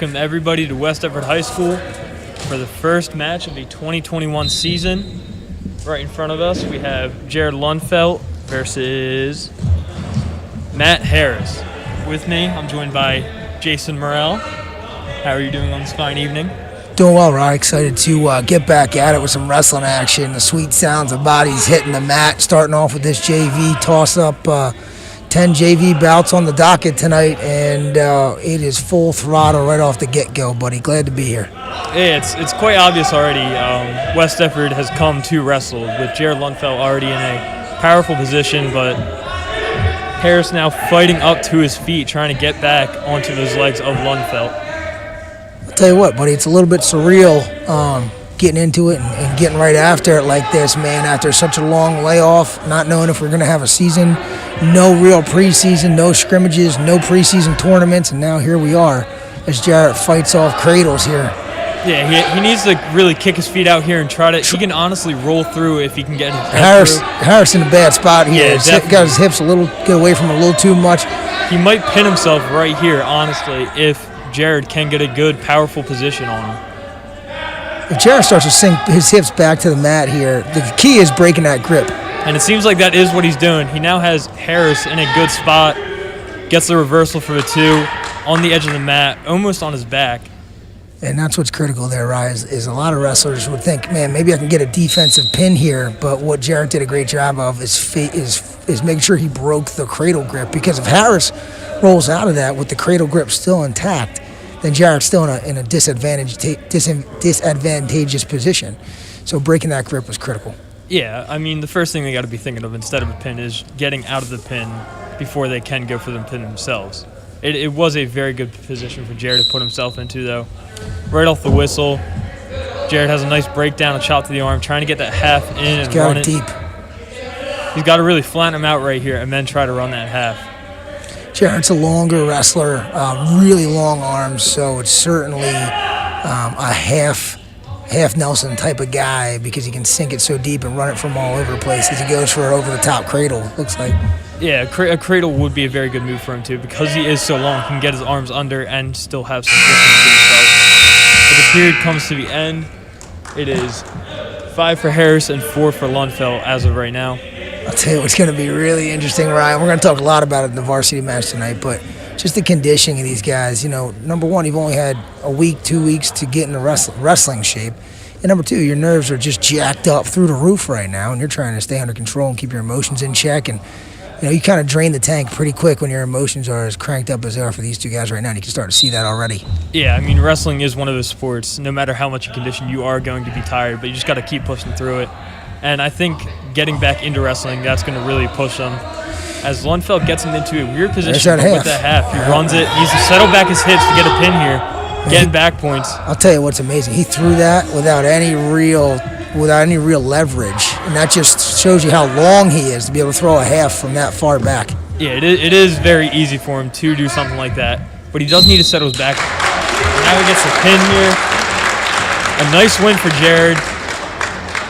welcome everybody to West Effort High School for the first match of the 2021 season. Right in front of us, we have Jared Lundfeldt versus Matt Harris. With me, I'm joined by Jason Morrell. How are you doing on this fine evening? Doing well, Ryan. Excited to get back at it with some wrestling action. The sweet sounds of bodies hitting the mat. Starting off with this JV toss-up. 10 JV bouts on the docket tonight, and it is full throttle right off the get-go, buddy. Glad to be here. Yeah, it's quite obvious already. West Effort has come to wrestle with Jared Lundfeldt already in a powerful position, but Harris now fighting up to his feet, trying to get back onto those legs of Lundfeldt. I'll tell you what, buddy, it's a little bit surreal getting into it and getting right after it like this, man, after such a long layoff, not knowing if we're going to have a season, no real preseason, no scrimmages, no preseason tournaments, and now here we are as Jarrett fights off cradles here. Yeah, he needs to really kick his feet out here and try to. He can honestly roll through if he can get his head through. Harris in a bad spot here. Yeah, He's got his hips get away from him a little too much. He might pin himself right here, honestly, if Jared can get a good, powerful position on him. If Jared starts to sink his hips back to the mat here, the key is breaking that grip. And it seems like that is what he's doing. He now has Harris in a good spot, gets the reversal for the two, on the edge of the mat, almost on his back. And that's what's critical there, Ryan, is a lot of wrestlers would think, man, maybe I can get a defensive pin here, but what Jared did a great job of is making sure he broke the cradle grip, because if Harris rolls out of that with the cradle grip still intact, then Jared's still in a disadvantageous position. So breaking that grip was critical. Yeah, I mean, the first thing they got to be thinking of instead of a pin is getting out of the pin before they can go for the pin themselves. It was a very good position for Jared to put himself into, though. Right off the whistle, Jared has a nice breakdown, a chop to the arm, trying to get that half in and run it deep. He's got to really flatten him out right here and then try to run that half. Jared's a longer wrestler, really long arms, so it's certainly a half Nelson type of guy, because he can sink it so deep and run it from all over the place as he goes for an over-the-top cradle, looks like. Yeah, a cradle would be a very good move for him, too, because he is so long. He can get his arms under and still have some distance to himself. But the period comes to the end. It is 5 for Harris and 4 for Lundfeldt as of right now. I'll tell you what's going to be really interesting, Ryan. We're going to talk a lot about it in the varsity match tonight, but just the conditioning of these guys. You know, number one, you've only had a week, 2 weeks to get in wrestling shape. And number two, your nerves are just jacked up through the roof right now, and you're trying to stay under control and keep your emotions in check. And, you know, you kind of drain the tank pretty quick when your emotions are as cranked up as they are for these two guys right now, and you can start to see that already. Yeah, I mean, wrestling is one of those sports. No matter how much you condition, you are going to be tired, but you just got to keep pushing through it. And I think getting back into wrestling, that's going to really push him. As Lundfeldt gets him into a weird position with that half, he runs it. He needs to settle back his hips to get a pin here, getting back points. I'll tell you what's amazing. He threw that without any real leverage, and that just shows you how long he is to be able to throw a half from that far back. Yeah, it is very easy for him to do something like that, but he does need to settle his back. Now he gets the pin here. A nice win for Jared.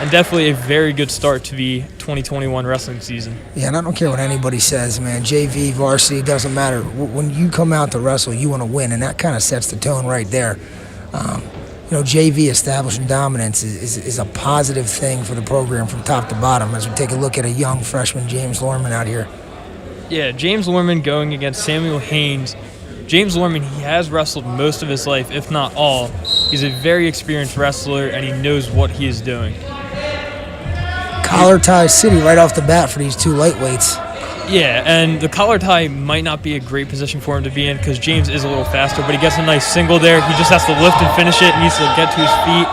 And definitely a very good start to the 2021 wrestling season. Yeah, and I don't care what anybody says, man. JV, varsity, doesn't matter. When you come out to wrestle, you want to win, and that kind of sets the tone right there. You know, JV establishing dominance is a positive thing for the program from top to bottom as we take a look at a young freshman, James Lorman, out here. Yeah, James Lorman going against Samuel Haynes. James Lorman, he has wrestled most of his life, if not all. He's a very experienced wrestler, and he knows what he is doing. Collar tie city right off the bat for these two lightweights. Yeah, and the collar tie might not be a great position for him to be in because James is a little faster, but he gets a nice single there. He just has to lift and finish it. He needs to get to his feet,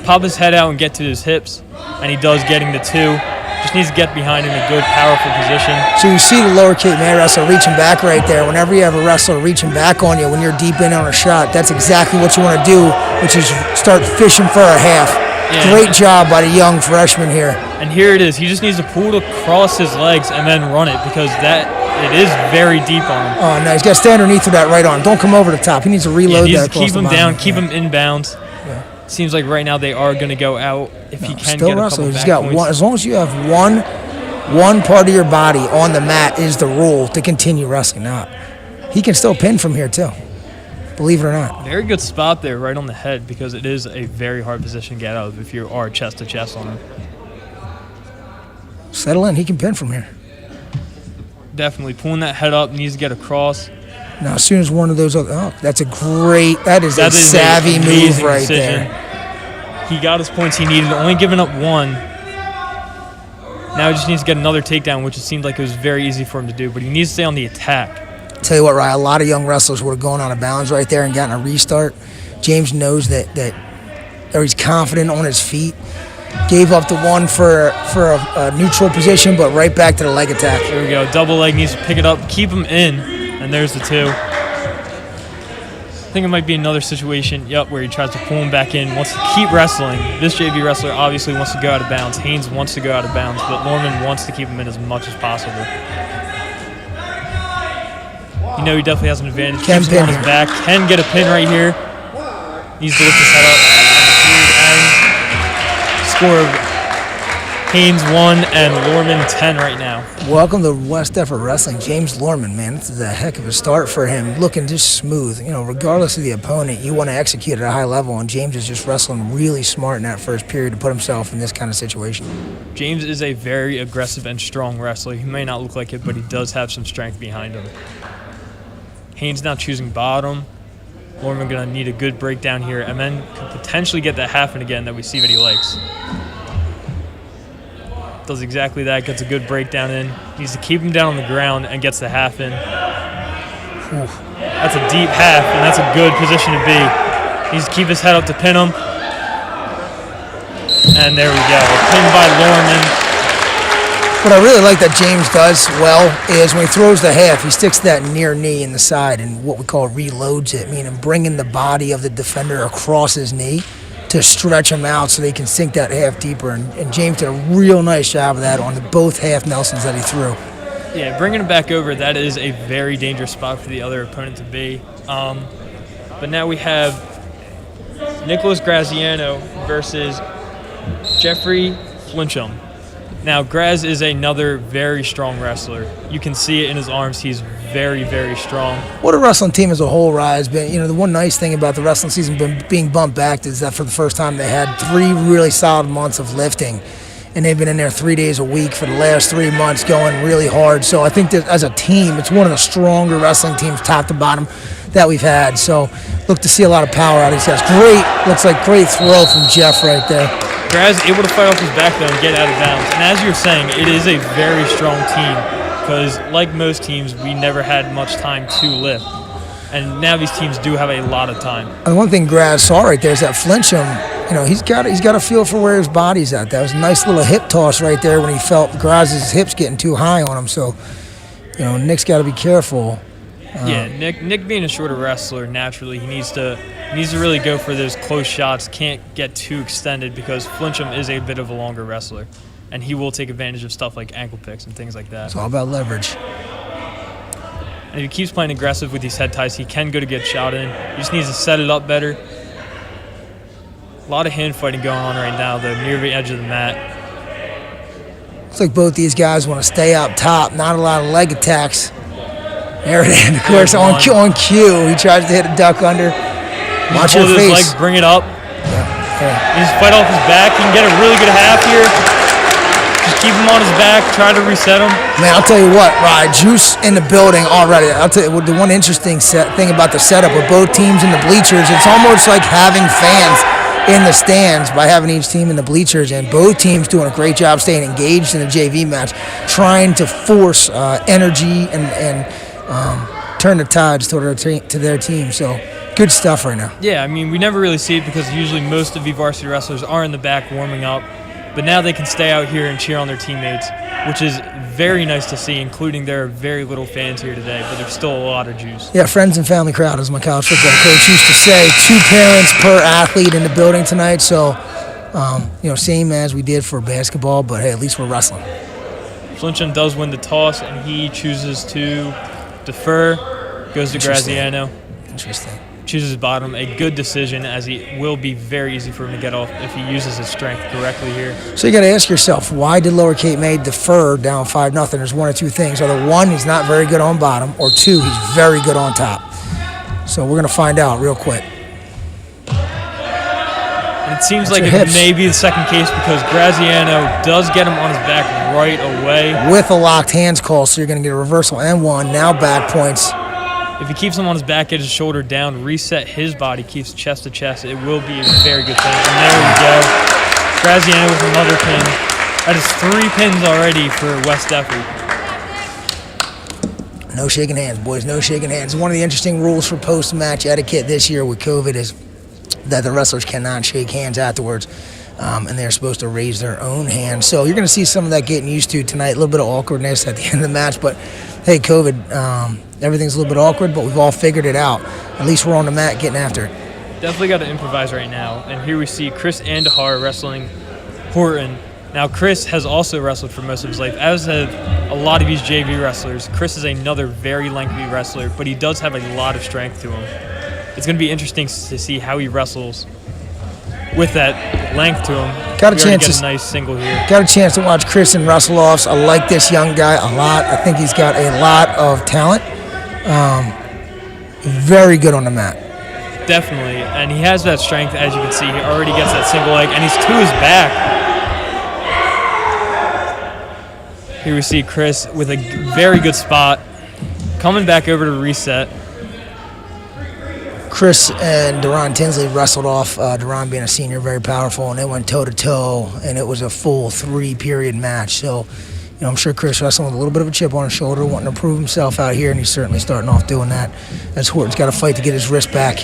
pop his head out and get to his hips, and he does, getting the two. Just needs to get behind in a good, powerful position. So you see the lower kick man wrestler reaching back right there. Whenever you have a wrestler reaching back on you when you're deep in on a shot, that's exactly what you want to do, which is start fishing for a half. Yeah. Great job by the young freshman here. And here it is. He just needs to pull it across his legs and then run it, because it is very deep on him. Oh, no. He's got to stay underneath with that right arm. Don't come over the top. He needs to reload that. He needs to keep him down, keep him inbounds. Yeah. Seems like right now they are going to go out if he can get a couple back points. As long as you have one part of your body on the mat is the rule to continue wrestling. Now, he can still pin from here, too. believe it or not. Very good spot there, right on the head, because it is a very hard position to get out of if you are chest to chest on him. Settle in. He can pin from here. Definitely pulling that head up, needs to get across. Now, as soon as one of those, that is a savvy move right decision. there. He got his points he needed, only giving up one. Now he just needs to get another takedown, which it seemed like it was very easy for him to do, but he needs to stay on the attack. Tell you what, Ryan, a lot of young wrestlers would have gone out of bounds right there and gotten a restart. James knows that or he's confident on his feet. Gave up the one for a neutral position, but right back to the leg attack. There we go. Double leg, needs to pick it up, keep him in, and there's the two. I think it might be another situation, where he tries to pull him back in, wants to keep wrestling. This JV wrestler obviously wants to go out of bounds. Haynes wants to go out of bounds, but Norman wants to keep him in as much as possible. He definitely has an advantage. Can Keeps him on his back. Can get a pin right here. Needs to lift his head up. Score of Haynes 1 and Lorman 10 right now. Welcome to West Effort Wrestling. James Lorman, man, this is a heck of a start for him. Looking just smooth. Regardless of the opponent, you want to execute at a high level, and James is just wrestling really smart in that first period to put himself in this kind of situation. James is a very aggressive and strong wrestler. He may not look like it, but he does have some strength behind him. Haynes now choosing bottom. Lorman going to need a good breakdown here, and then could potentially get that half in again that we see that he likes. Does exactly that, gets a good breakdown in. Needs to keep him down on the ground and gets the half in. That's a deep half, and that's a good position to be. Needs to keep his head up to pin him. And there we go, pinned by Lorman. What I really like that James does well is when he throws the half, he sticks that near knee in the side and what we call reloads it, meaning bringing the body of the defender across his knee to stretch him out so they can sink that half deeper. And James did a real nice job of that on both half Nelsons that he threw. Yeah, bringing him back over, that is a very dangerous spot for the other opponent to be. But now we have Nicholas Graziano versus Jeffrey Flinchum. Now, Graz is another very strong wrestler. You can see it in his arms. He's very, very strong. What a wrestling team as a whole, Rye, has been. The one nice thing about the wrestling season being bumped back is that for the first time they had 3 really solid months of lifting. And they've been in there 3 days a week for the last 3 months going really hard. So I think that as a team, it's one of the stronger wrestling teams top to bottom that we've had. So look to see a lot of power out of these guys. Looks like great throw from Jeff right there. Graz able to fight off his back though and get out of bounds. And as you're saying, it is a very strong team because like most teams, we never had much time to lift. And now these teams do have a lot of time. And one thing Graz saw right there is that Flinchum, he's got a feel for where his body's at. That was a nice little hip toss right there when he felt Graz's hips getting too high on him. So, Nick's got to be careful. Nick being a shorter wrestler, naturally, he needs to really go for those close shots, can't get too extended because Flinchum is a bit of a longer wrestler, and he will take advantage of stuff like ankle picks and things like that. It's all about leverage. And if he keeps playing aggressive with these head ties, he can go to get shot in. He just needs to set it up better. A lot of hand fighting going on right now, though, near the edge of the mat. Looks like both these guys want to stay up top, not a lot of leg attacks. There it is, of course, on cue. He tries to hit a duck under. Watch your face. His legs, bring it up. Yeah. He's fight off his back. He can get a really good half here. Just keep him on his back, try to reset him. Man, I'll tell you what, Ryan, juice in the building already. I'll tell you, the one interesting thing about the setup with both teams in the bleachers, it's almost like having fans in the stands by having each team in the bleachers, and both teams doing a great job staying engaged in the JV match, trying to force energy and turn the tides to their team. So good stuff right now. Yeah, we never really see it because usually most of the varsity wrestlers are in the back warming up, but now they can stay out here and cheer on their teammates, which is very nice to see, including there are very little fans here today, but there's still a lot of juice. Yeah, friends and family crowd, as my college football coach used to say. 2 parents per athlete in the building tonight, so same as we did for basketball, but hey, at least we're wrestling. Flinchum does win the toss, and he chooses to defer, goes to Graziano. Interesting. Chooses bottom, a good decision as he will be very easy for him to get off if he uses his strength correctly here. So you got to ask yourself, why did Lower Cape May defer down 5-0? There's one or two things. Either 1, he's not very good on bottom, or 2, he's very good on top. So we're going to find out real quick. And it seems like your it hips. may be the second case because Graziano does get him on his back right away. With a locked hands call, so you're going to get a reversal and one. Now back points. If he keeps him on his back, get his shoulder down, reset his body, keeps chest to chest, it will be a very good thing. And there we go. Graziano with another pin. That is 3 pins already for West Defford. No shaking hands, boys. No shaking hands. One of the interesting rules for post-match etiquette this year with COVID is that the wrestlers cannot shake hands afterwards, and they're supposed to raise their own hands. So you're going to see some of that getting used to tonight. A little bit of awkwardness at the end of the match, but hey, COVID, everything's a little bit awkward, but we've all figured it out. At least we're on the mat getting after it. Definitely got to improvise right now. And here we see Chris Andahar wrestling Horton. Now, Chris has also wrestled for most of his life, as have a lot of these JV wrestlers. Chris is another very lengthy wrestler, but he does have a lot of strength to him. It's going to be interesting to see how he wrestles with that length to him. Got a We already chance get to a nice single here. Got a chance to watch Chris in wrestle-offs. I like this young guy a lot. I think he's got a lot of talent. Very good on the mat. Definitely, and he has that strength, as you can see. He already gets that single leg, and he's to his back. Here we see Chris with a very good spot, coming back over to reset. Chris and Deron Tinsley wrestled off, Deron being a senior, very powerful, and they went toe-to-toe, and it was a full 3-period match. So, I'm sure Chris wrestling with a little bit of a chip on his shoulder, wanting to prove himself out here, and he's certainly starting off doing that, as Horton's got to fight to get his wrist back.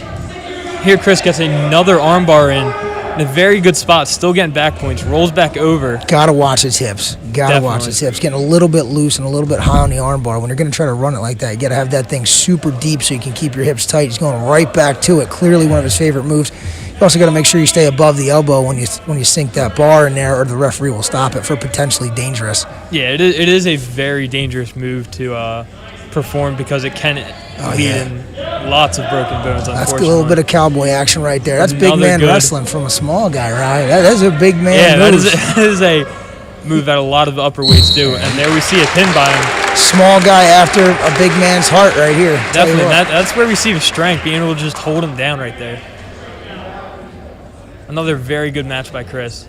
Here Chris gets another armbar in a very good spot, still getting back points, rolls back over. Got to watch his hips. Got to watch his hips. Getting a little bit loose and a little bit high on the armbar. When you're going to try to run it like that, you got to have that thing super deep so you can keep your hips tight. He's going right back to it. Clearly one of his favorite moves. You also got to make sure you stay above the elbow when you sink that bar in there, or the referee will stop it for potentially dangerous. Yeah, it is a very dangerous move to perform because it can lead in lots of broken bones, unfortunately. That's a little bit of cowboy action right there. That's big man wrestling from a small guy, right? That is a big man move. That is a move that a lot of the upper weights do. And there we see a pin by him. Small guy after a big man's heart right here. Definitely. That's where we see the strength, being able to just hold him down right there. Another very good match by Chris.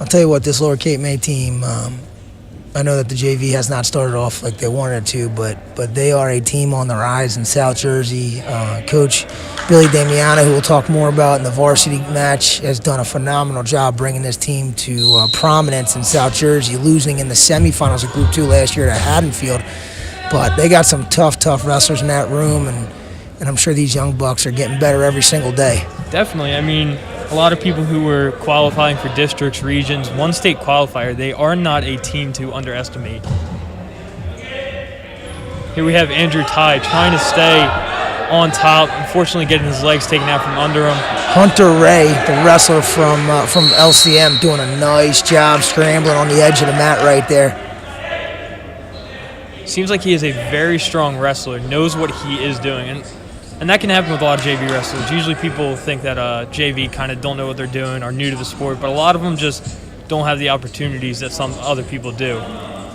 I'll tell you what, this Lower Cape May team, I know that the JV has not started off like they wanted to, but they are a team on the rise in South Jersey. Coach Billy Damiano, who we'll talk more about in the varsity match, has done a phenomenal job bringing this team to prominence in South Jersey, losing in the semifinals of Group 2 last year to Haddonfield. But they got some tough wrestlers in that room, and I'm sure these young bucks are getting better every single day. Definitely. I mean, a lot of people who were qualifying for districts, regions, one state qualifier, they are not a team to underestimate. Here we have Andrew Ty trying to stay on top, unfortunately getting his legs taken out from under him. Hunter Ray, the wrestler from LCM, doing a nice job scrambling on the edge of the mat right there. Seems like he is a very strong wrestler, knows what he is doing, and that can happen with a lot of JV wrestlers. Usually people think that JV kind of don't know what they're doing, are new to the sport, but a lot of them just don't have the opportunities that some other people do.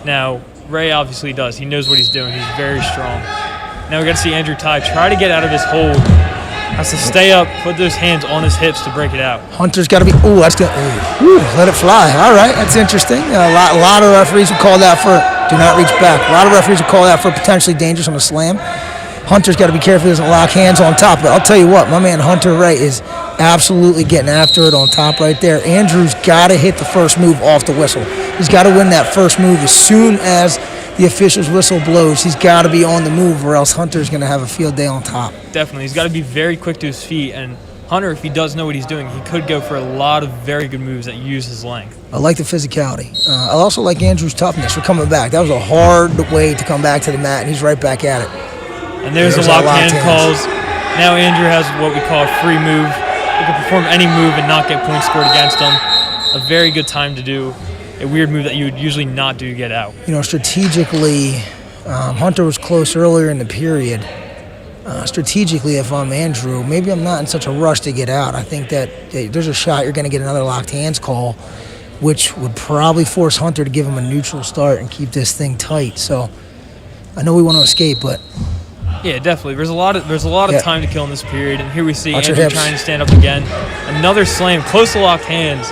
Now, Ray obviously does. He knows what he's doing. He's very strong. Now we got to see Andrew Ty try to get out of his hold. Has to stay up, put those hands on his hips to break it out. Hunter's got to be, that's good. Let it fly. All right, that's interesting. A lot of referees will call that for, do not reach back. A lot of referees will call that for potentially dangerous on a slam. Hunter's got to be careful he doesn't lock hands on top. But I'll tell you what, my man Hunter Ray is absolutely getting after it on top right there. Andrew's got to hit the first move off the whistle. He's got to win that first move as soon as the official's whistle blows. He's got to be on the move, or else Hunter's going to have a field day on top. Definitely. He's got to be very quick to his feet. And Hunter, if he does know what he's doing, he could go for a lot of very good moves that use his length. I like the physicality. I also like Andrew's toughness for coming back. That was a hard way to come back to the mat, and he's right back at it. And there's the locked hand calls. Now Andrew has what we call a free move. He can perform any move and not get points scored against him. A very good time to do a weird move that you would usually not do to get out. Strategically, Hunter was close earlier in the period. Strategically, if I'm Andrew, maybe I'm not in such a rush to get out. I think that there's a shot you're going to get another locked hands call, which would probably force Hunter to give him a neutral start and keep this thing tight. So I know we want to escape, but Yeah, definitely. There's a lot of Yeah. time to kill in this period, and here we see Watch your Andrew hips. trying to stand up again. Another slam, close to locked hands.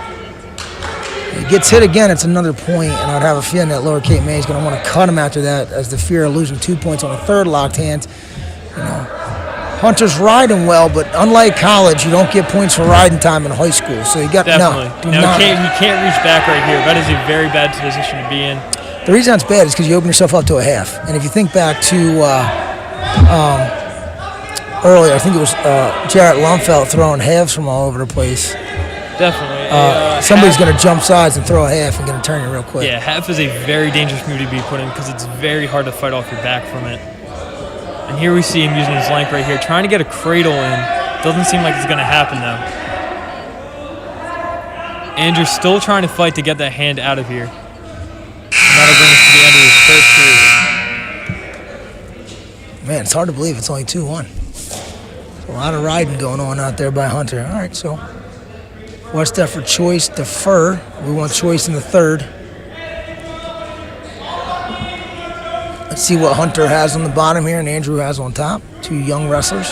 He gets hit again, it's another point, and I'd have a feeling that Lower Cape May is going to want to cut him after that, as the fear of losing 2 points on a third locked hand. You know, Hunter's riding well, but unlike college, you don't get points for riding time in high school. So you got Definitely. do No, not. he can't reach back right here. That is a very bad position to be in. The reason that's bad is because you open yourself up to a half. And if you think back to earlier, I think it was Jarrett Lumfeld throwing halves from all over the place. Definitely. Somebody's going to jump sides and throw a half and going to turn you real quick. Yeah, half is a very dangerous move to be put in because it's very hard to fight off your back from it. And here we see him using his length right here, trying to get a cradle in. Doesn't seem like it's going to happen, though. Andrew's still trying to fight to get that hand out of here. And that'll bring us to the end of his first period. Man, it's hard to believe it's only 2-1. A lot of riding going on out there by Hunter. All right, so West Effort choice, defer. We want choice in the third. Let's see what Hunter has on the bottom here and Andrew has on top. Two young wrestlers.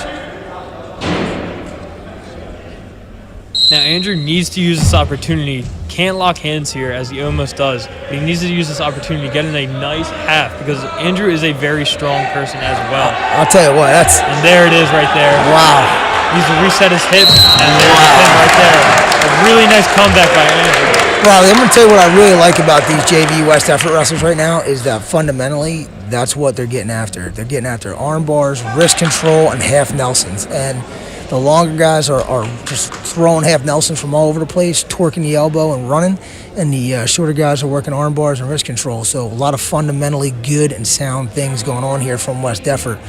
Now, Andrew needs to use this opportunity. Can't lock hands here, as he almost does. But he needs to use this opportunity to get in a nice half, because Andrew is a very strong person as well. I'll tell you what, that's... And there it is right there. Wow. He needs to reset his hips, and there's the pin right there. A really nice comeback by Andrew. Riley, I'm going to tell you what I really like about these JV West Effort wrestlers right now is that fundamentally, that's what they're getting after. They're getting after arm bars, wrist control, and half Nelsons. And the longer guys are just throwing half Nelsons from all over the place, torquing the elbow and running. And the shorter guys are working arm bars and wrist control. So a lot of fundamentally good and sound things going on here from West Effort.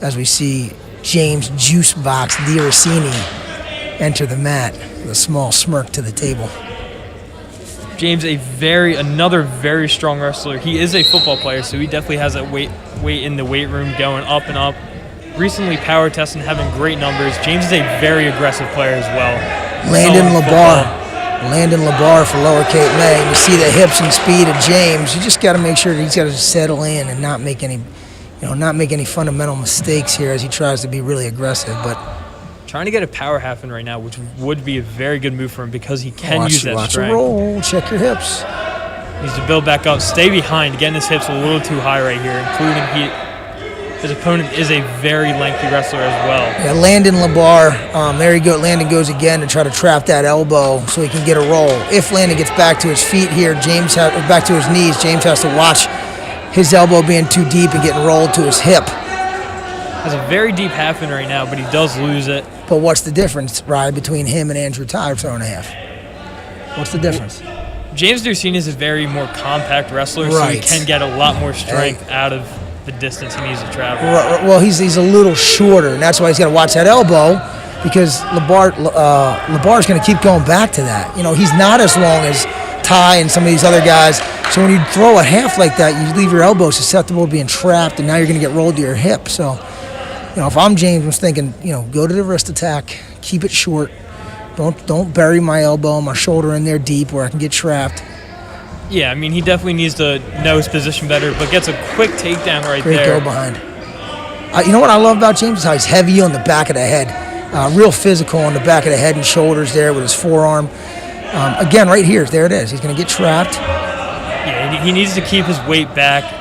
As we see James Juicebox D'Orsini enter the mat with a small smirk to the table. James, another very strong wrestler. He is a football player, so he definitely has that weight in the weight room going up and up. Recently power testing, having great numbers. James is a very aggressive player as well. Landon LeBar for Lower Cape May. You see the hips and speed of James. You just got to make sure that he's got to settle in and not make any fundamental mistakes here as he tries to be really aggressive. But trying to get a power half in right now, which would be a very good move for him because he can use that watch strength. a roll. Check your hips. Needs to build back up, stay behind, getting his hips a little too high right here, including his opponent is a very lengthy wrestler as well. Yeah, Landon LeBar, there you go. Landon goes again to try to trap that elbow so he can get a roll. If Landon gets back to his feet here, back to his knees, James has to watch his elbow being too deep and getting rolled to his hip. Has a very deep half in right now, but he does lose it. But what's the difference, Ryan, between him and Andrew Tyler throwing a half? What's the difference? James D'Orsini is a very more compact wrestler, Right. so he can get a lot more strength out of the distance he needs to travel. Well, he's a little shorter, and that's why he's got to watch that elbow, because LeBar's going to keep going back to that. You know, he's not as long as Ty and some of these other guys. So when you throw a half like that, you leave your elbow susceptible to being trapped, and now you're going to get rolled to your hip. So, you know, if I'm James, I'm thinking, you know, go to the wrist attack, keep it short. Don't bury my elbow and my shoulder in there deep where I can get trapped. Yeah, I mean, he definitely needs to know his position better, but gets a quick takedown right Great there. go behind. You know what I love about James is how he's heavy on the back of the head. Real physical on the back of the head and shoulders there with his forearm. Again, right here, there it is. He's going to get trapped. Yeah, he needs to keep his weight back.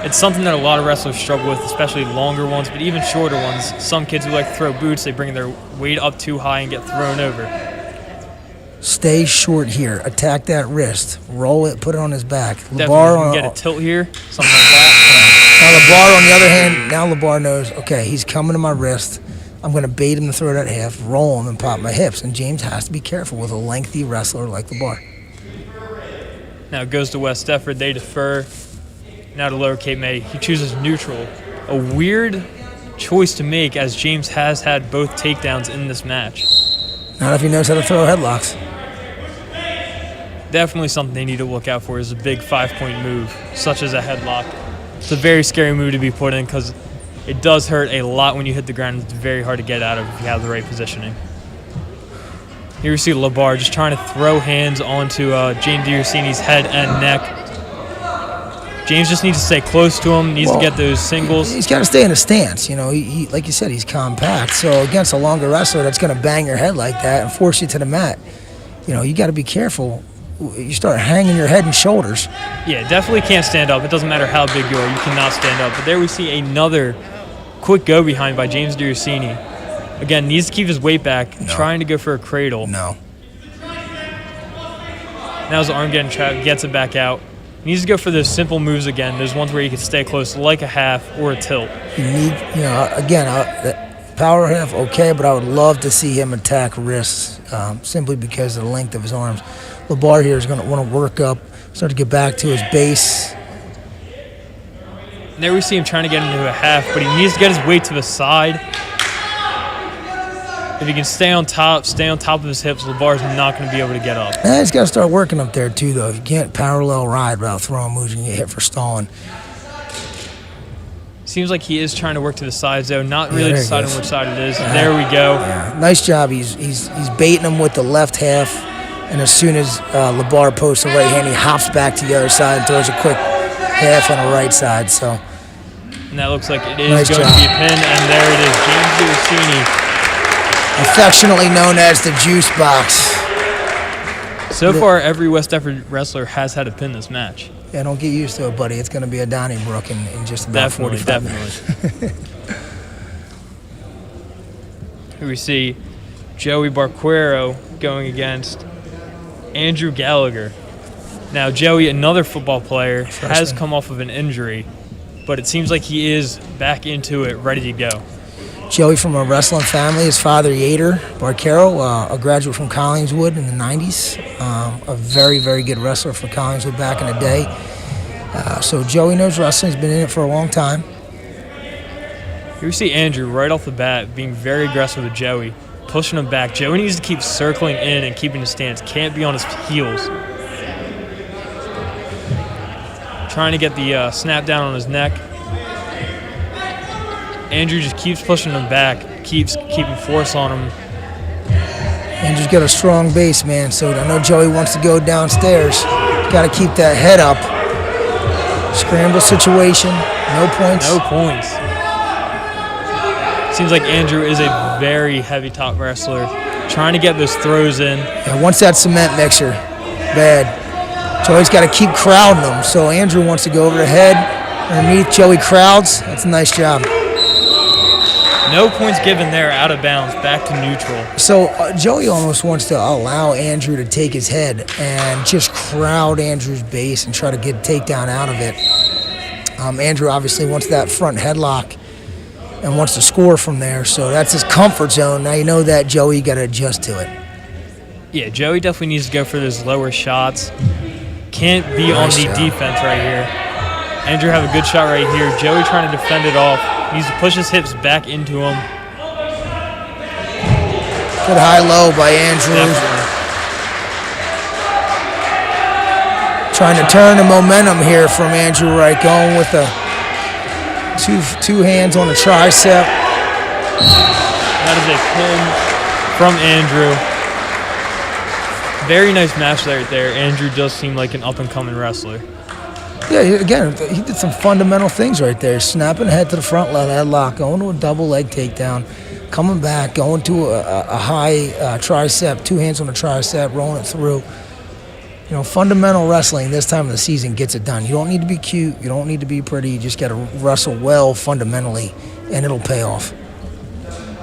It's something that a lot of wrestlers struggle with, especially longer ones, but even shorter ones. Some kids who like to throw boots, they bring their weight up too high and get thrown over. Stay short here. Attack that wrist. Roll it. Put it on his back. Definitely get a tilt here, something like that. Now LeBar, on the other hand, LeBar knows, okay, he's coming to my wrist. I'm going to bait him to throw that half, roll him, and pop my hips. And James has to be careful with a lengthy wrestler like LeBar. Now it goes to West Effort. They defer. Now to Lower Cape May. He chooses neutral. A weird choice to make, as James has had both takedowns in this match. Not if he knows how to throw headlocks. Definitely something they need to look out for is a big 5-point move, such as a headlock. It's a very scary move to be put in because it does hurt a lot when you hit the ground. It's very hard to get out of if you have the right positioning. Here we see LeBar just trying to throw hands onto James D'Orsini's head and neck. James just needs to stay close to him, needs to get those singles. He's got to stay in a stance. You know, he like you said, he's compact. So against a longer wrestler that's going to bang your head like that and force you to the mat, you know, you got to be careful. You start hanging your head and shoulders. Yeah, definitely can't stand up. It doesn't matter how big you are, you cannot stand up. But there we see another quick go behind by James D'Orsini. Again, needs to keep his weight back, trying to go for a cradle. No. Now his arm getting trapped, gets it back out. He needs to go for those simple moves again. Those ones where you can stay close, like a half or a tilt. You need, you know, again, power half, okay, but I would love to see him attack wrists simply because of the length of his arms. LeBar here is going to want to work up, start to get back to his base. And there we see him trying to get into a half, but he needs to get his weight to the side. If he can stay on top of his hips, LeBar's not going to be able to get up. And he's got to start working up there too, though. If you can't parallel ride without throwing moves, you can get hit for stalling. Seems like he is trying to work to the sides, though, not really deciding which side it is. There we go. Yeah. Nice job. He's baiting him with the left half, and as soon as LeBar posts the right hand, he hops back to the other side and throws a quick half on the right side. So, and that looks like it is going to be a pin, and there it is. James D'Orsini, affectionately known as the Juice Box. So far, every West Effort wrestler has had a pin this match. Yeah, don't get used to it, buddy. It's going to be a Donnybrook in just about 45 minutes. Here we see Joey Barquero going against Andrew Gallagher. Now, Joey, another football player, has come off of an injury, but it seems like he is back into it, ready to go. Joey from a wrestling family. His father, Yater Barquero, a graduate from Collingswood in the 90s. A very, very good wrestler from Collingswood back in the day. So Joey knows wrestling. He's been in it for a long time. Here we see Andrew right off the bat being very aggressive with Joey, pushing him back. Joey needs to keep circling in and keeping his stance. Can't be on his heels. Trying to get the snap down on his neck. Andrew just keeps pushing him back, keeps keeping force on him. Andrew's got a strong base, man, so I know Joey wants to go downstairs. Got to keep that head up. Scramble situation, no points. No points. Seems like Andrew is a very heavy top wrestler, trying to get those throws in. Yeah, once that cement mixer, bad. Joey's got to keep crowding them, so Andrew wants to go over the head, underneath. Joey crowds. That's a nice job. No points given there, out of bounds, back to neutral. So Joey almost wants to allow Andrew to take his head and just crowd Andrew's base and try to get a takedown out of it. Andrew obviously wants that front headlock and wants to score from there, so that's his comfort zone. Now you know that, Joey, you got to adjust to it. Yeah, Joey definitely needs to go for those lower shots. Can't be on the defense right here. Andrew have a good shot right here. Joey trying to defend it off. Needs to push his hips back into him. Good high-low by Andrew. Definitely. Trying to turn the momentum here from Andrew Wright, going with the two hands on the tricep. That is a pin from Andrew. Very nice match right there. Andrew does seem like an up-and-coming wrestler. Yeah, again, he did some fundamental things right there. Snapping head to the front leg headlock, going to a double leg takedown, coming back, going to a high tricep, two hands on the tricep, rolling it through. You know, fundamental wrestling this time of the season gets it done. You don't need to be cute. You don't need to be pretty. You just got to wrestle well fundamentally, and it'll pay off.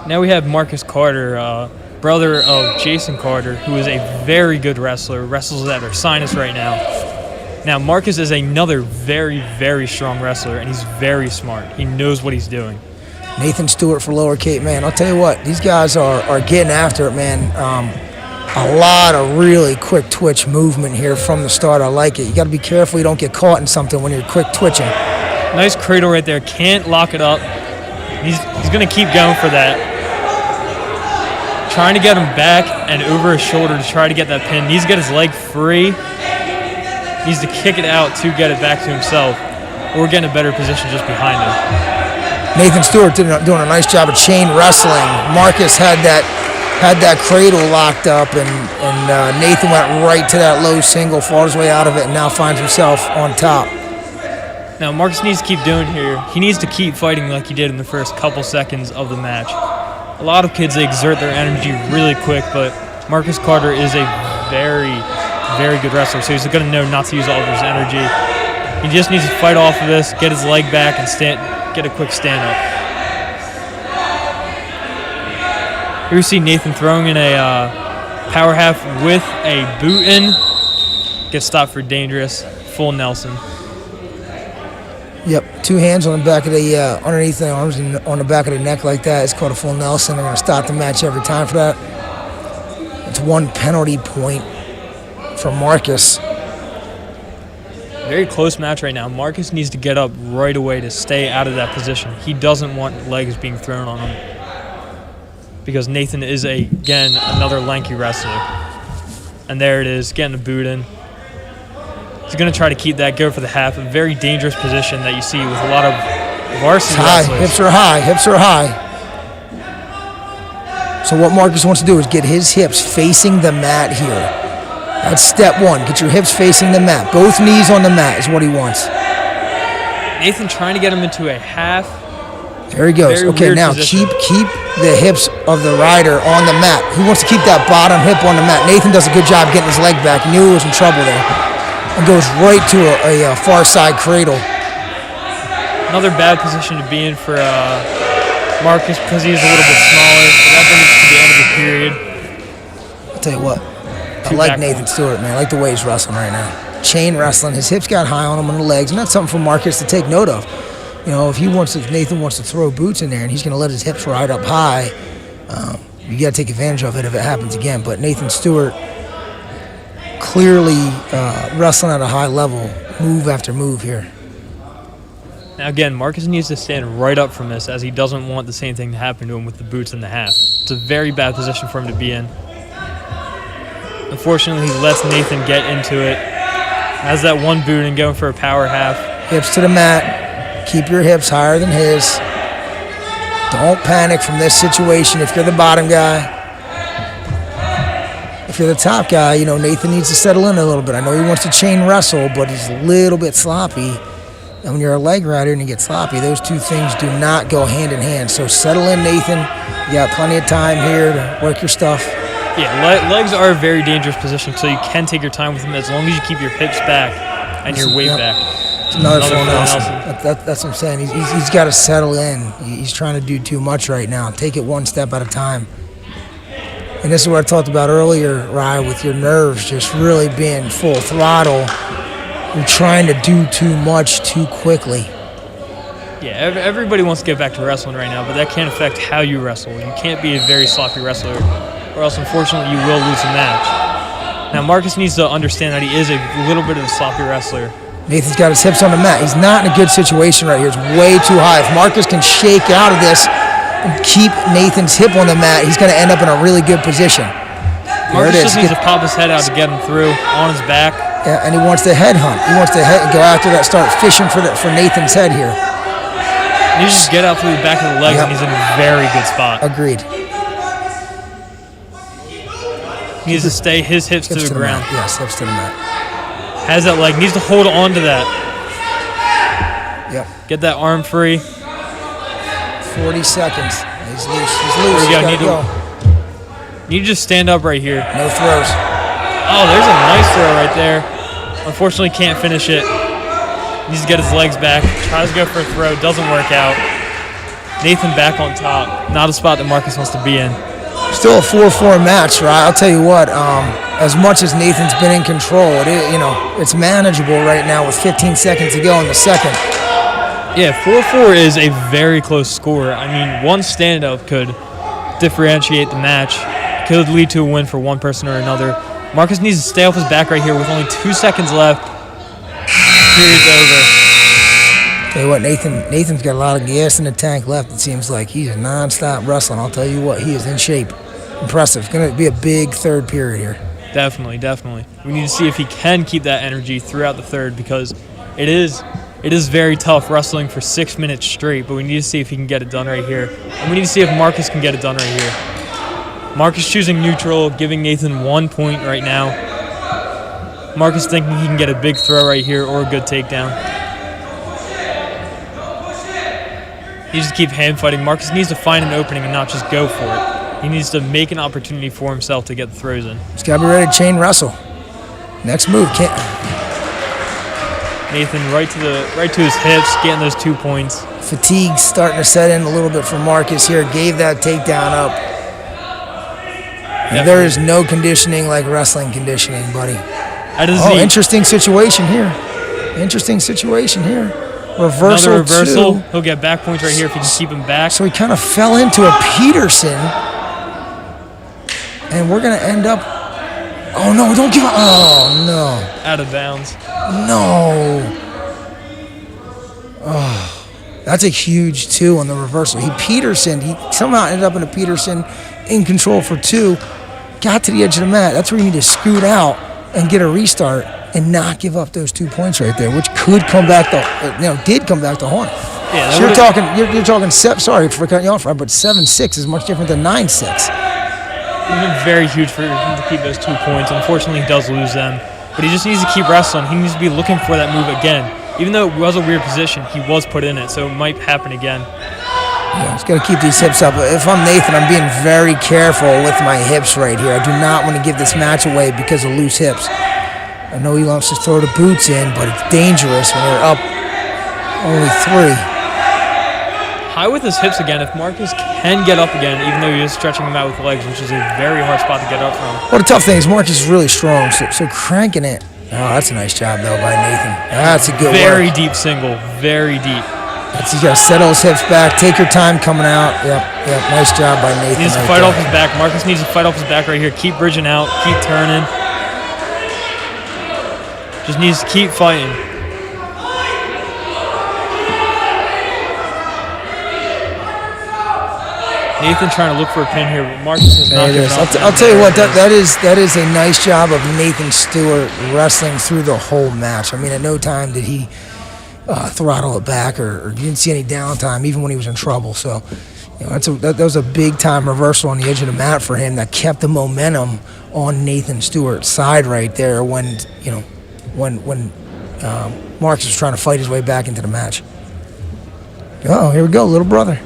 Now we have Marcus Carter, brother of Jason Carter, who is a very good wrestler, wrestles at Ursinus right now. Now, Marcus is another very, very strong wrestler, and he's very smart. He knows what he's doing. Nathan Stewart for Lower Cape, man. I'll tell you what, these guys are getting after it, man. A lot of really quick twitch movement here from the start. I like it. You got to be careful you don't get caught in something when you're quick twitching. Nice cradle right there. Can't lock it up. He's going to keep going for that. Trying to get him back and over his shoulder to try to get that pin. Needs to get his leg free. Needs to kick it out to get it back to himself, or get in a better position just behind him. Nathan Stewart doing a nice job of chain wrestling. Marcus had that cradle locked up, and Nathan went right to that low single, fought his way out of it, and now finds himself on top. Now, Marcus needs to keep doing here. He needs to keep fighting like he did in the first couple seconds of the match. A lot of kids, they exert their energy really quick, but Marcus Carter is a very, very good wrestler, so he's going to know not to use all of his energy. He just needs to fight off of this, get his leg back, and get a quick stand-up. Here we see Nathan throwing in a power half with a boot in. Gets stopped for dangerous. Full Nelson. Yep, 2 hands on the back of the, underneath the arms and on the back of the neck like that. It's called a full Nelson. They're going to stop the match every time for that. It's 1 penalty point for Marcus. Very close match right now. Marcus needs to get up right away to stay out of that position. He doesn't want legs being thrown on him because Nathan is, again, another lanky wrestler. And there it is, getting a boot in. He's going to try to keep that, go for the half. A very dangerous position that you see with a lot of varsity wrestlers. Hips are high, hips are high. So what Marcus wants to do is get his hips facing the mat here. That's step 1. Get your hips facing the mat. Both knees on the mat is what he wants. Nathan trying to get him into a half. There he goes. Okay, now keep the hips of the rider on the mat. He wants to keep that bottom hip on the mat. Nathan does a good job getting his leg back. He knew he was in trouble there. And goes right to a far side cradle. Another bad position to be in for Marcus because he's a little bit smaller. So that brings us to the end of the period. I'll tell you what. I like Nathan Stewart, man. I like the way he's wrestling right now. Chain wrestling. His hips got high on him on the legs, and that's something for Marcus to take note of. You know, if Nathan wants to throw boots in there and he's going to let his hips ride up high, you got to take advantage of it if it happens again. But Nathan Stewart clearly wrestling at a high level, move after move here. Now again, Marcus needs to stand right up from this as he doesn't want the same thing to happen to him with the boots in the half. It's a very bad position for him to be in. Unfortunately, he lets Nathan get into it. Has that 1 boot and going for a power half. Hips to the mat. Keep your hips higher than his. Don't panic from this situation if you're the bottom guy. If you're the top guy, you know, Nathan needs to settle in a little bit. I know he wants to chain wrestle, but he's a little bit sloppy. And when you're a leg rider and you get sloppy, those 2 things do not go hand in hand. So settle in, Nathan. You got plenty of time here to work your stuff. Yeah, legs are a very dangerous position, so you can take your time with them as long as you keep your hips back and your weight back. It's another full Nelson. That's what I'm saying. He's got to settle in. He's trying to do too much right now. Take it 1 step at a time. And this is what I talked about earlier, Rye, with your nerves just really being full throttle. You're trying to do too much too quickly. Yeah, everybody wants to get back to wrestling right now, but that can't affect how you wrestle. You can't be a very sloppy wrestler, or else, unfortunately, you will lose a match. Now, Marcus needs to understand that he is a little bit of a sloppy wrestler. Nathan's got his hips on the mat. He's not in a good situation right here. It's way too high. If Marcus can shake out of this and keep Nathan's hip on the mat, he's going to end up in a really good position. Marcus just needs to pop his head out to get him through on his back. Yeah, and he wants to head hunt. He wants to go after that, start fishing for Nathan's head here. He needs to just get out through the back of the legs, and he's in a very good spot. Agreed. He needs to stay his hips to the ground. Yes, hips to the mat. Has that leg, needs to hold on to that. Yep. Get that arm free. 40 seconds. He's loose. There we go. Need to just stand up right here. No throws. Oh, there's a nice throw right there. Unfortunately, can't finish it. Needs to get his legs back. Tries to go for a throw. Doesn't work out. Nathan back on top. Not a spot that Marcus wants to be in. Still a 4-4 match, right? I'll tell you what. As much as Nathan's been in control, it's manageable right now with 15 seconds to go in the second. Yeah, 4-4 is a very close score. I mean, one standout could differentiate the match. Could lead to a win for one person or another. Marcus needs to stay off his back right here with only 2 seconds left. Period's over. Tell you what, Nathan's got a lot of gas in the tank left. It seems like he's non-stop wrestling. I'll tell you what, he is in shape. Impressive. It's going to be a big third period here. Definitely. We need to see if he can keep that energy throughout the third because it is very tough wrestling for 6 minutes straight, but we need to see if he can get it done right here. And we need to see if Marcus can get it done right here. Marcus choosing neutral, giving Nathan 1 point right now. Marcus thinking he can get a big throw right here or a good takedown. He needs to keep hand fighting. Marcus needs to find an opening and not just go for it. He needs to make an opportunity for himself to get the throws in. He's got to be ready to chain wrestle. Next move, can't. Nathan right to his hips, getting those 2 points. Fatigue starting to set in a little bit for Marcus here. Gave that takedown up. And there is no conditioning like wrestling conditioning, buddy. Interesting situation here. Reversal. Another reversal. He'll get back points right here if he can keep him back. So he kind of fell into a Peterson. And we're going to end up... Oh, no, don't give up. Oh, no. Out of bounds. No. Oh, that's a huge 2 on the reversal. He somehow ended up in a Peterson in control for 2. Got to the edge of the mat. That's where you need to scoot out and get a restart and not give up those 2 points right there, which could come back did come back to haunt him. Yeah, so you're talking. Sorry for cutting you off, but 7-6 is much different than 9-6. It's been very huge for him to keep those 2 points. Unfortunately, he does lose them, but he just needs to keep wrestling. He needs to be looking for that move again. Even though it was a weird position, he was put in it, so it might happen again. Yeah, he's got to keep these hips up. If I'm Nathan, I'm being very careful with my hips right here. I do not want to give this match away because of loose hips. I know he wants to throw the boots in, but it's dangerous when you're up only 3. High with his hips again. If Marcus can get up again, even though he is stretching him out with legs, which is a very hard spot to get up from. Well, the tough thing is Marcus is really strong, so cranking it. Oh, that's a nice job, though, by Nathan. That's a good Very deep single. Very deep. You got to settle his hips back. Take your time coming out. Yep. Nice job by Nathan. He needs to fight off his back. Marcus needs to fight off his back right here. Keep bridging out. Keep turning. Just needs to keep fighting. Nathan trying to look for a pin here, but Marcus is not giving up. I'll tell you what, that is a nice job of Nathan Stewart wrestling through the whole match. I mean, at no time did he throttle it back or you didn't see any downtime, even when he was in trouble. So, that was a big-time reversal on the edge of the mat for him that kept the momentum on Nathan Stewart's side right there when Marcus was trying to fight his way back into the match. Oh, here we go, little brother.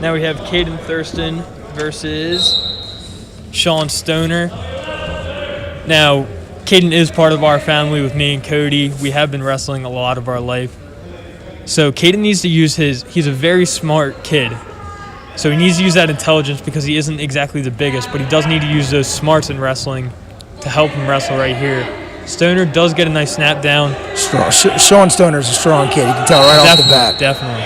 Now we have Caden Thurston versus Sean Stoner. Now, Caden is part of our family with me and Cody. We have been wrestling a lot of our life. So Caden needs to use he's a very smart kid. So he needs to use that intelligence because he isn't exactly the biggest, but he does need to use those smarts in wrestling to help him wrestle right here. Stoner does get a nice snap down. Sean Stoner's a strong kid. You can tell right off the bat. Definitely.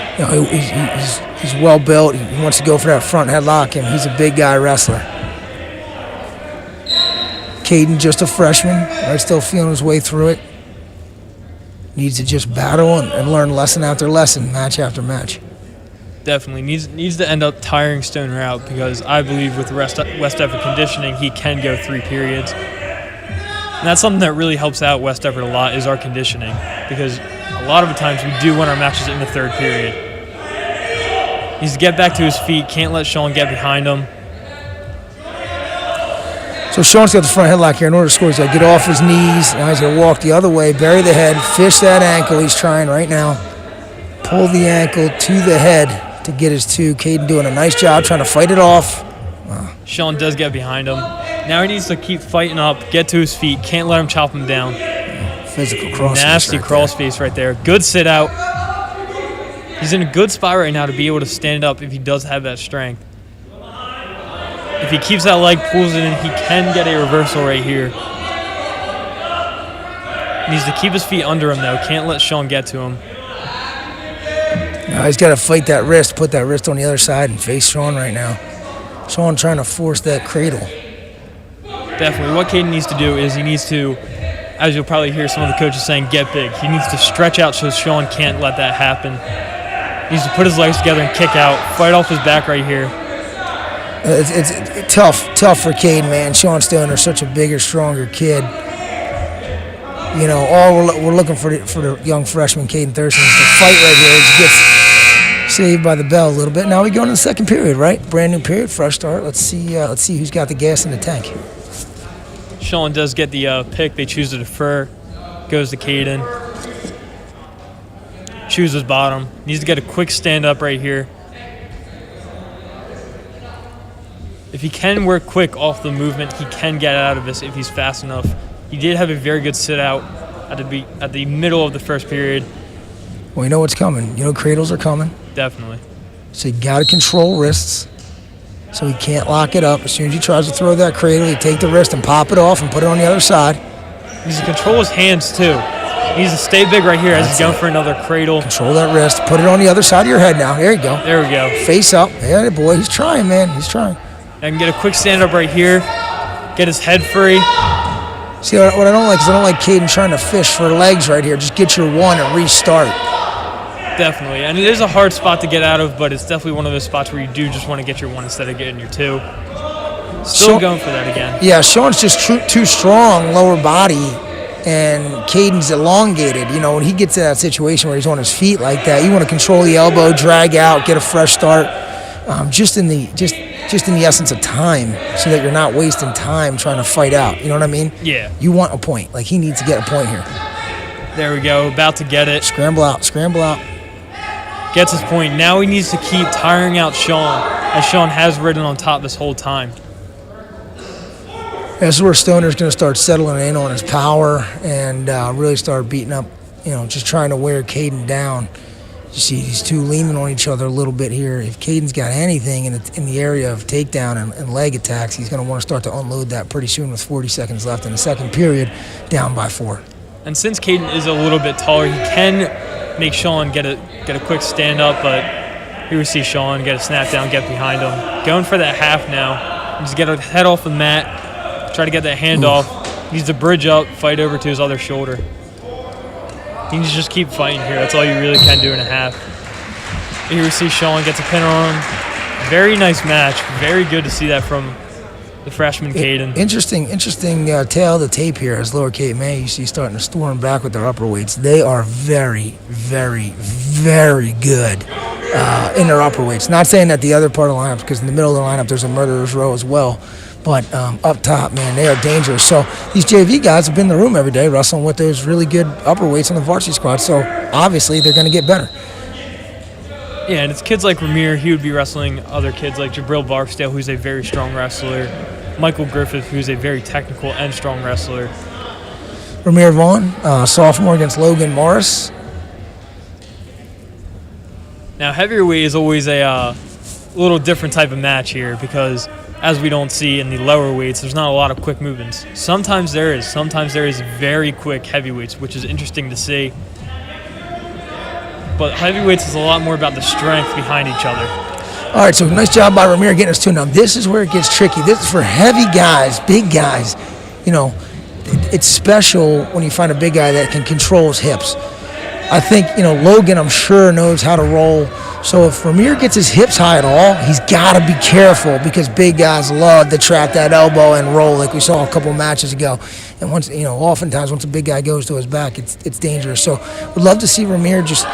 He's well built. He wants to go for that front headlock, and he's a big guy wrestler. Caden, just a freshman, right? Still feeling his way through it. Needs to just battle and learn lesson after lesson, match after match. Definitely needs to end up tiring Stoner out because I believe with West Effort conditioning, he can go 3 periods. And that's something that really helps out West Effort a lot is our conditioning because a lot of the times we do win our matches in the 3rd period. He needs to get back to his feet, can't let Sean get behind him. So Sean's got the front headlock here. In order to score, he's got to get off his knees. Now he's going to walk the other way, bury the head, fish that ankle. He's trying right now. Pull the ankle to the head to get his 2. Caden doing a nice job trying to fight it off. Sean does get behind him. Now he needs to keep fighting up, get to his feet, can't let him chop him down. Physical crawl space. Nasty crawl space right there. Good sit out. He's in a good spot right now to be able to stand up if he does have that strength. If he keeps that leg, pulls it in, he can get a reversal right here. He needs to keep his feet under him, though. Can't let Sean get to him. Now he's got to fight that wrist, put that wrist on the other side, and face Sean right now. Sean trying to force that cradle. Definitely. What Caden needs to do is he needs to, as you'll probably hear some of the coaches saying, get big. He needs to stretch out so Sean can't let that happen. He needs to put his legs together and kick out, fight off his back right here. It's tough for Caden, man. Sean Stoner's such a bigger, stronger kid. All we're looking for the young freshman Caden Thurston is to fight right here. He gets saved by the bell a little bit. Now we go into the 2nd period, right? Brand new period, fresh start. Let's see who's got the gas in the tank. Sean does get the pick. They choose to defer. Goes to Caden. choose his bottom. Needs to get a quick stand-up right here. If he can work quick off the movement, he can get out of this if he's fast enough. He did have a very good sit-out at the middle of the first period. Well, you know what's coming. You know cradles are coming. Definitely. So you got to control wrists so he can't lock it up. As soon as he tries to throw that cradle, you take the wrist and pop it off and put it on the other side. He needs to control his hands, too. He needs to stay big right here as he's going for another cradle. Control that wrist. Put it on the other side of your head now. There you go. There we go. Face up. Yeah, boy. He's trying, man. He's trying. I can get a quick stand-up right here. Get his head free. See, what I don't like is I don't like Caden trying to fish for legs right here. Just get your one and restart. Definitely. And it is a hard spot to get out of, but it's definitely one of those spots where you do just want to get your one instead of getting your two. Still going for that again. Yeah, Sean's just too strong, lower body, and Caden's elongated. You know, when he gets to that situation where he's on his feet like that, you want to control the elbow, drag out, get a fresh start, just in the essence of time, so that you're not wasting time trying to fight out. You know what I mean? Yeah. You want a point. Like, he needs to get a point here. There we go. About to get it. Scramble out. Scramble out. Gets his point. Now he needs to keep tiring out Sean, as Sean has ridden on top this whole time. This is where Stoner's going to start settling in on his power and really start beating up, just trying to wear Caden down. You see these two leaning on each other a little bit here. If Caden's got anything in the area of takedown and leg attacks, he's going to want to start to unload that pretty soon with 40 seconds left in the second period, down by 4. And since Caden is a little bit taller, he can make Sean get a quick stand-up, but here we see Sean get a snap down, get behind him. Going for that half now. Needs to get a head off the mat, try to get that hand off. Needs to bridge up, fight over to his other shoulder. He needs to just keep fighting here. That's all you really can do in a half. Here we see Sean gets a pin on him. Very nice match. Very good to see that from the freshman Caden. Interesting tail of the tape here as lower Cape May. You see starting to storm back with their upper weights. They are very, very, very good in their upper weights. Not saying that the other part of the lineup, because in the middle of the lineup there's a murderer's row as well. But up top, man, they are dangerous. So these JV guys have been in the room every day wrestling with those really good upper weights on the varsity squad. So obviously they're going to get better. Yeah, and it's kids like Ramir. He would be wrestling other kids like Jabril Barksdale, who's a very strong wrestler. Michael Griffith, who's a very technical and strong wrestler. Ramir Vaughn, sophomore against Logan Morris. Now, heavyweight is always a little different type of match here because, as we don't see in the lower weights, there's not a lot of quick movements. Sometimes there is. Sometimes there is very quick heavyweights, which is interesting to see. But heavyweights is a lot more about the strength behind each other. All right, so nice job by Ramir getting us to. Now, this is where it gets tricky. This is for heavy guys, big guys. It's special when you find a big guy that can control his hips. I think, Logan, I'm sure, knows how to roll. So if Ramir gets his hips high at all, he's got to be careful because big guys love to trap that elbow and roll like we saw a couple matches ago. And once, oftentimes once a big guy goes to his back, it's dangerous. So we'd love to see Ramir just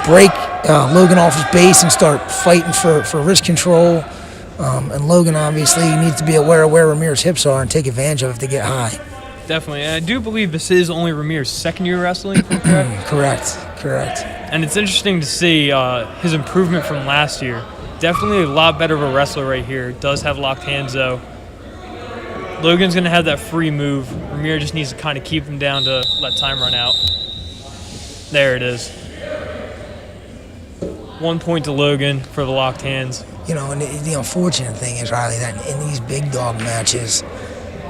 break Logan off his base and start fighting for wrist control. And Logan obviously needs to be aware of where Ramir's hips are and take advantage of it if they get high. Definitely. And I do believe this is only Ramir's second year wrestling, if I'm correct. Correct. And it's interesting to see his improvement from last year. Definitely a lot better of a wrestler right here. Does have locked hands, though. Logan's going to have that free move. Ramir just needs to kind of keep him down to let time run out. There it is. 1 point to Logan for the locked hands. And the unfortunate thing is, Riley, that in these big dog matches,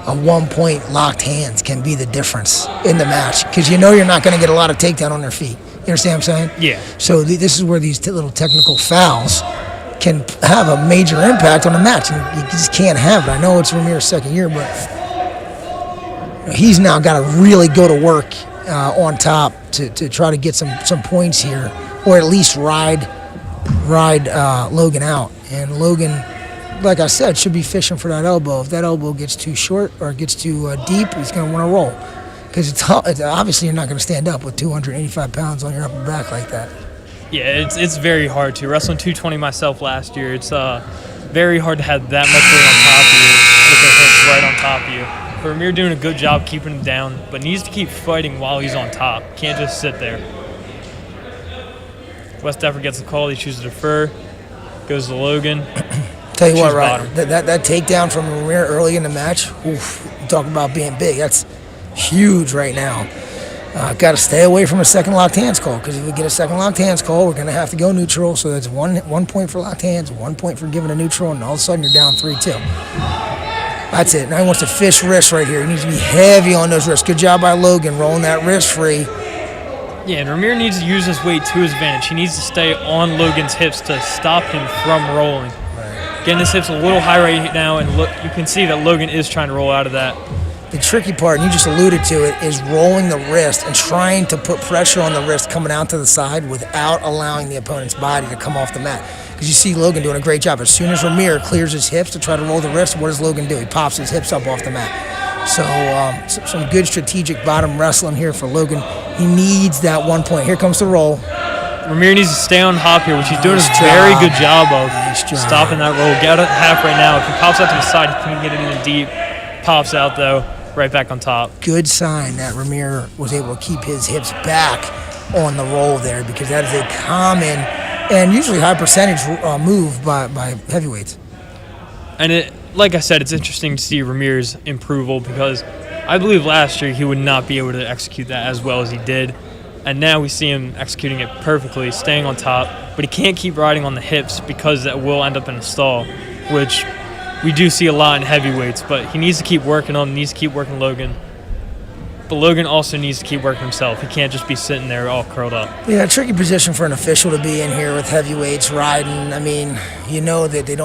a 1 point locked hands can be the difference in the match because you're not going to get a lot of takedown on their feet. You understand what I'm saying? Yeah. So this is where these little technical fouls can have a major impact on the match, and you just can't have it. I know it's Ramir's second year, but he's now got to really go to work on top to try to get some points here, or at least ride Logan out. And Logan, like I said, should be fishing for that elbow. If that elbow gets too short or gets too deep, he's going to want to roll. Because it's obviously you're not going to stand up with 285 pounds on your upper back like that. Yeah, it's very hard to. Wrestling 220 myself last year, it's very hard to have that much weight on top of you with the hips right on top of you. But Ramir doing a good job keeping him down, but needs to keep fighting while he's on top. Can't just sit there. West Effort gets the call. He chooses to defer. Goes to Logan. Tell you what, Ryan, that takedown from Ramir early in the match, oof, talk about being big. That's huge right now. Got to stay away from a second locked hands call, because if we get a second locked hands call, we're going to have to go neutral. So that's one point for locked hands, 1 point for giving a neutral, and all of a sudden you're down 3-2. That's it. Now he wants to fish wrists right here. He needs to be heavy on those wrists. Good job by Logan rolling that wrist free. Yeah, and Ramir needs to use his weight to his advantage. He needs to stay on Logan's hips to stop him from rolling. Right. Getting his hips a little high right now, and look, you can see that Logan is trying to roll out of that. The tricky part, and you just alluded to it, is rolling the wrist and trying to put pressure on the wrist coming out to the side without allowing the opponent's body to come off the mat. Because you see Logan doing a great job. As soon as Ramir clears his hips to try to roll the wrist, what does Logan do? He pops his hips up off the mat. So some good strategic bottom wrestling here for Logan. He needs that 1 point. Here comes the roll. Ramir needs to stay on hop here, which he's doing a very good job of. Stopping that roll. Get it half right now. If he pops out to the side, he can't get it in deep. Pops out, though, right back on top. Good sign that Ramir was able to keep his hips back on the roll there, because that is a common and usually high percentage move by heavyweights. And like I said, it's interesting to see Ramir's improval, because I believe last year he would not be able to execute that as well as he did. And now we see him executing it perfectly, staying on top. But he can't keep riding on the hips, because that will end up in a stall, which we do see a lot in heavyweights. But he needs to keep working on, needs to keep working Logan. But Logan also needs to keep working himself. He can't just be sitting there all curled up. Yeah, tricky position for an official to be in here with heavyweights riding. I mean, you know that they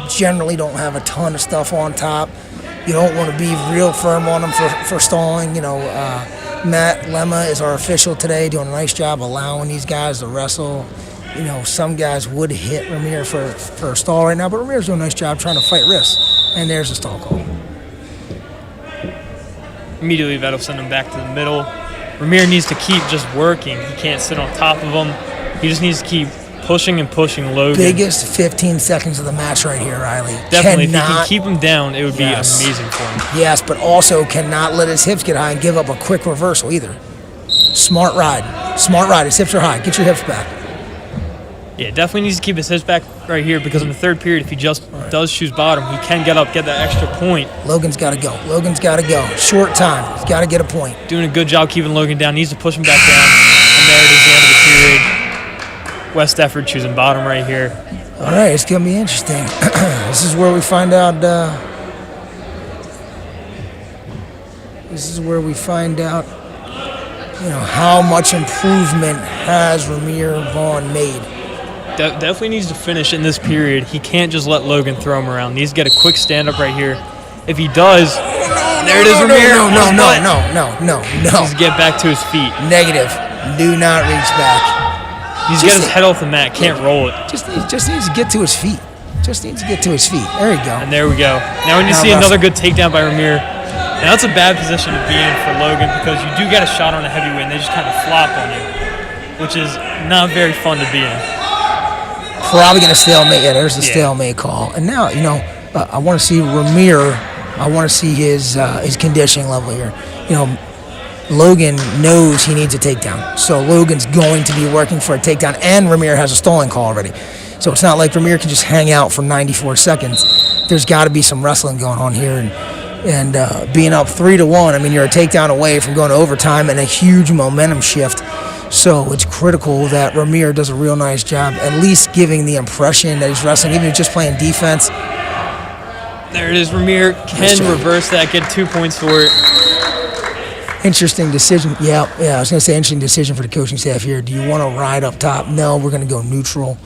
generally don't have a ton of stuff on top. You don't want to be real firm on them for stalling. You know, Matt Lemma is our official today, doing a nice job allowing these guys to wrestle. You know, some guys would hit Ramir for a stall right now, but Ramir's doing a nice job trying to fight wrists. And there's a stall call. Immediately, that'll send him back to the middle. Ramir needs to keep just working. He can't sit on top of him. He just needs to keep pushing and pushing Logan. Biggest 15 seconds of the match right here, Riley. Definitely. If he can keep him down, it would be amazing for him. Yes, but also cannot let his hips get high and give up a quick reversal either. Smart ride. Smart ride. His hips are high. Get your hips back. Yeah, definitely needs to keep his hips back right here, because in the third period, if he just does choose bottom, he can get up, get that extra point. Logan's got to go. Logan's got to go. Short time. He's got to get a point. Doing a good job keeping Logan down. Needs to push him back down. And there it is, the end of the period. West Effort choosing bottom right here. All right, it's going to be interesting. This is where we find out. You know, how much improvement has Ramir Vaughn made. Definitely needs to finish in this period. He can't just let Logan throw him around. Needs to get a quick stand-up right here. If he does, there it is, Ramir. No. Needs to get back to his feet. Negative. Do not reach back. Needs to get his head off the mat. Can't roll it. Just needs to get to his feet. There you go. And there we go. Now we need to see another good takedown by Ramir. Now that's a bad position to be in for Logan, because you do get a shot on a heavyweight and they just kind of flop on you, which is not very fun to be in. Probably going to stalemate. Yeah, there's the stalemate call. And now, you know, I want to see Ramir. I want to see his conditioning level here. You know, Logan knows he needs a takedown. So Logan's going to be working for a takedown, and Ramir has a stalling call already. So it's not like Ramir can just hang out for 94 seconds. There's got to be some wrestling going on here. And being up 3-1, I mean, you're a takedown away from going to overtime and a huge momentum shift. So it's critical that Ramir does a real nice job, at least giving the impression that he's wrestling, even if he's just playing defense. There it is. Ramir can reverse that, get 2 points for it. Interesting decision. Yeah, I was going to say interesting decision for the coaching staff here. Do you want to ride up top? No, we're going to go neutral.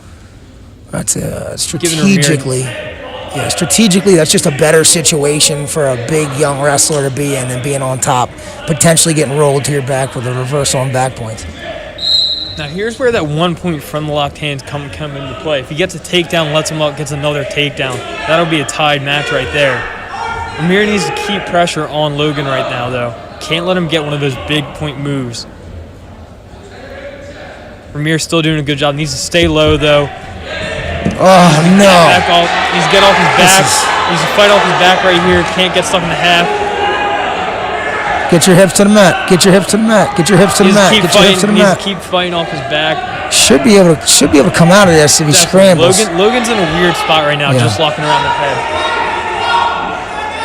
That's strategically. Yeah, strategically, that's just a better situation for a big young wrestler to be in than being on top, potentially getting rolled to your back with a reversal on back points. Now here's where that 1 point from the locked hands come into play. If he gets a takedown, lets him up, gets another takedown, that'll be a tied match right there. Ramir needs to keep pressure on Logan right now, though. Can't let him get one of those big point moves. Ramir's still doing a good job. Needs to stay low, though. Oh, no. Needs to get off his back. Needs to fight off his back right here. Can't get stuck in the half. Get your hips to the mat. Get your hips to the mat. Get your hips to the mat. Get your hips to the mat. Needs to keep fighting off his back. should be able to come out of this if he scrambles. Logan's in a weird spot right now, just locking around the head.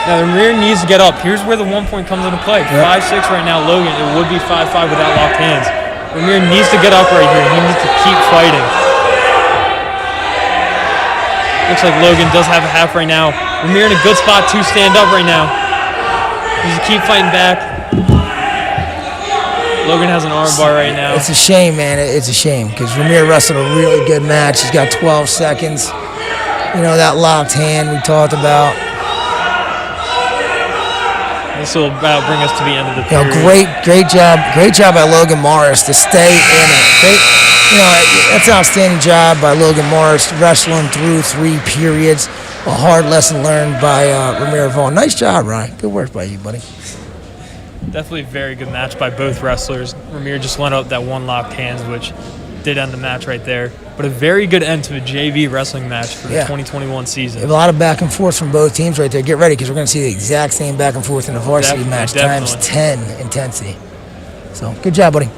Now Ramir needs to get up. Here's where the 1 point comes into play. 5-6 right now, Logan. It would be 5-5 without locked hands. Ramir needs to get up right here. He needs to keep fighting. Looks like Logan does have a half right now. Ramir in a good spot to stand up right now. He needs to keep fighting back. Logan has an arm bar right now. It's a shame, man. It's a shame because Ramir wrestled a really good match. He's got 12 seconds. You know, that locked hand we talked about. This will about bring us to the end of the period. Great job by Logan Morris to stay in it. That's an outstanding job by Logan Morris wrestling through 3 periods. A hard lesson learned by Ramir Vaughn. Nice job, Ryan. Good work by you, buddy. Definitely a very good match by both wrestlers. Ramir just went up that one locked hands, which did end the match right there. But a very good end to a JV wrestling match for the 2021 season. A lot of back and forth from both teams right there. Get ready because we're going to see the exact same back and forth in the varsity match times 10 intensity. So good job, buddy.